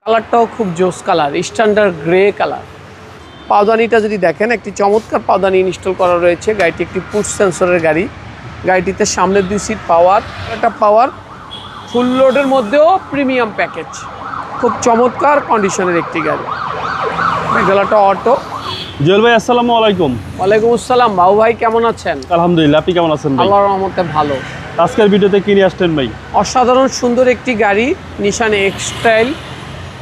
কালারটাও খুব জোস কালার, স্ট্যান্ডার্ড গ্রে কালার। পাওদানিটা যদি দেখেন, একটি চমৎকার পাওদানি ইনস্টল করা রয়েছে। গাড়িটি একটি পুশ সেন্সরের গাড়ি। গাড়িটিতে সামনের 2 সিট পাওয়ার, একটা পাওয়ার, ফুল লোডের মধ্যেও প্রিমিয়াম প্যাকেজ। খুব চমৎকার কন্ডিশনের একটি গাড়ি। মেঘালাটা অটো। জুয়েল ভাই আসসালামু আলাইকুম। ওয়ালাইকুম আসসালাম। বাবু ভাই কেমন আছেন? আলহামদুলিল্লাহ, আপনি কেমন আছেন ভাই? আল্লাহর রহমতে ভালো। আজকের ভিডিওতে কি নিয়ে আসলেন ভাই? অসাধারণ সুন্দর একটি গাড়ি, নিশান এক্সটাইল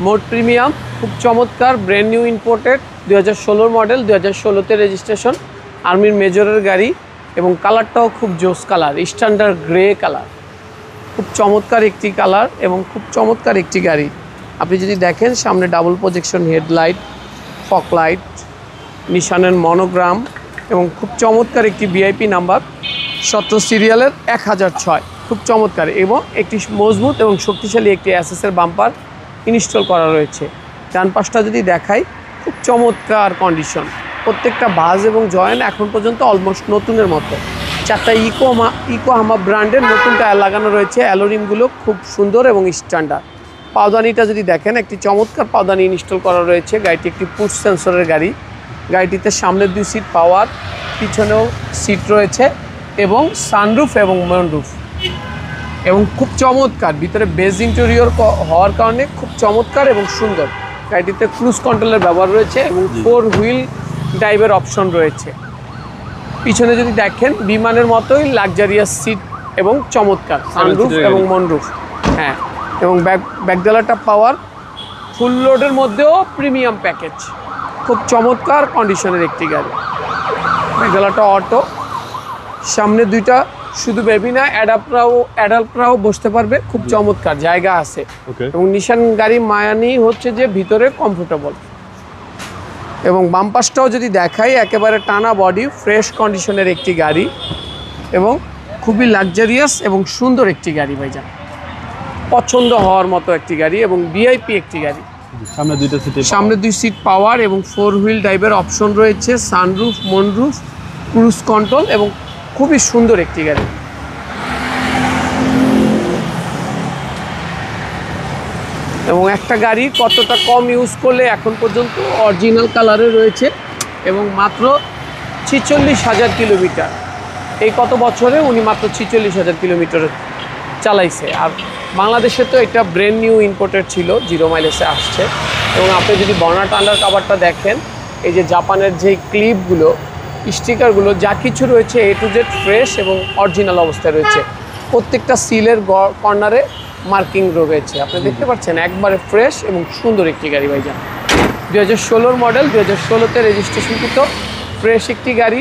মোড প্রিমিয়াম। খুব চমৎকার, ব্র্যান্ড নিউ ইম্পোর্টেড, 2016 মডেল, 2016তে রেজিস্ট্রেশন, আর্মির মেজরের গাড়ি। এবং কালারটাও খুব জোস কালার, স্ট্যান্ডার্ড গ্রে কালার। খুব চমৎকার একটি কালার এবং খুব চমৎকার একটি গাড়ি। আপনি যদি দেখেন, সামনে double projection headlight, fog light, নিশানের মনোগ্রাম এবং খুব চমৎকার একটি ভিআইপি নাম্বার, 17 সিরিয়ালের 1006। খুব চমৎকার এবং একটি মজবুত এবং শক্তিশালী একটি অ্যাসেসের বাম্পার ইনস্টল করা রয়েছে। ডান পাশটা যদি দেখাই, খুব চমৎকার কন্ডিশন। প্রত্যেকটা ভাঁজ এবং জয়েন্ট এখন পর্যন্ত অলমোস্ট নতুনের মতো। 4টা ইকো হামা ব্র্যান্ডের নতুন টায়ার লাগানো রয়েছে। অ্যালোরিমগুলো খুব সুন্দর এবং স্ট্যান্ডার্ড। পাওদানিটা যদি দেখেন, একটি চমৎকার পাওদানি ইনস্টল করা রয়েছে। গাড়িটি একটি পুশ সেন্সরের গাড়ি। গাড়িটিতে সামনের 2 সিট পাওয়ার, পিছনেও সিট রয়েছে এবং সানরুফ এবং মনরুফ। এবং খুব চমৎকার, ভিতরে বেজ ইন্টেরিয়র হওয়ার কারণে খুব চমৎকার এবং সুন্দর। গাড়িটিতে ক্রুজ কন্ট্রোলের ব্যবহার রয়েছে এবং 4 হুইল ড্রাইভের অপশন রয়েছে। পিছনে যদি দেখেন, বিমানের মতোই লাক্সারিয়াস সিট এবং চমৎকার সানরুফ এবং মনরুফ। হ্যাঁ, এবং ব্যাকডালাটা পাওয়ার, ফুল লোডের মধ্যেও প্রিমিয়াম প্যাকেজ। খুব চমৎকার কন্ডিশনের একটি গাড়ি। ব্যাকডালাটা অটো। সামনে 2টা শুধু বেবি না, অ্যাডাল্টরাও বসতে পারবে। খুব চমৎকার জায়গা আছে। এবং নিশান গাড়ি মায়ানি হচ্ছে যে ভিতরে কমফোর্টেবল। এবং বামপাসটাও যদি দেখাই, একেবারে টানা বডি, ফ্রেশ কন্ডিশনের একটি গাড়ি এবং খুবই লাক্সারিয়াস এবং সুন্দর একটি গাড়ি ভাইজান। পছন্দ হওয়ার মতো একটি গাড়ি এবং ভিআইপি একটি গাড়ি। সামনে 2 সিট পাওয়ার এবং 4 হুইল ড্রাইভের অপশন রয়েছে, সানরুফ, মনরুফ, ক্রুজ কন্ট্রোল এবং খুবই সুন্দর একটি গাড়ি। এবং একটা গাড়ি কতটা কম ইউজ করলে এখন পর্যন্ত অরিজিনাল কালারে রয়েছে এবং মাত্র 46,000 কিলোমিটার। এই কত বছরে উনি মাত্র 46,000 কিলোমিটার চালাইছে। আর বাংলাদেশে তো এটা ব্র্যান্ড নিউ ইম্পোর্টেড ছিল, 0 মাইলেসে আসছে। এবং আপনি যদি বনাট আন্ডার কাভারটা দেখেন, এই যে জাপানের যে ক্লিপগুলো, স্টিকারগুলো, যা কিছু রয়েছে A to Z ফ্রেশ এবং অরিজিনাল অবস্থায় রয়েছে। প্রত্যেকটা সিলের কর্নারে মার্কিং রয়েছে, আপনি দেখতে পাচ্ছেন। একবারে ফ্রেশ এবং সুন্দর একটি গাড়ি ভাইজান। 2016 মডেল, 2016তে রেজিস্ট্রেশনকৃত ফ্রেশ একটি গাড়ি।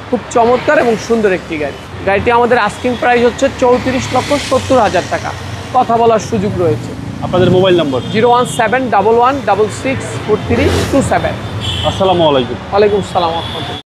খুব চমৎকার এবং সুন্দর একটি গাড়ি। গাড়িটি আমাদের আস্কিং প্রাইস হচ্ছে 34,70,000 টাকা। কথা বলার সুযোগ রয়েছে। আপনাদের মোবাইল নম্বর? 01711664327। আসসালামু আলাইকুম। ওয়ালাইকুম আসসালাম।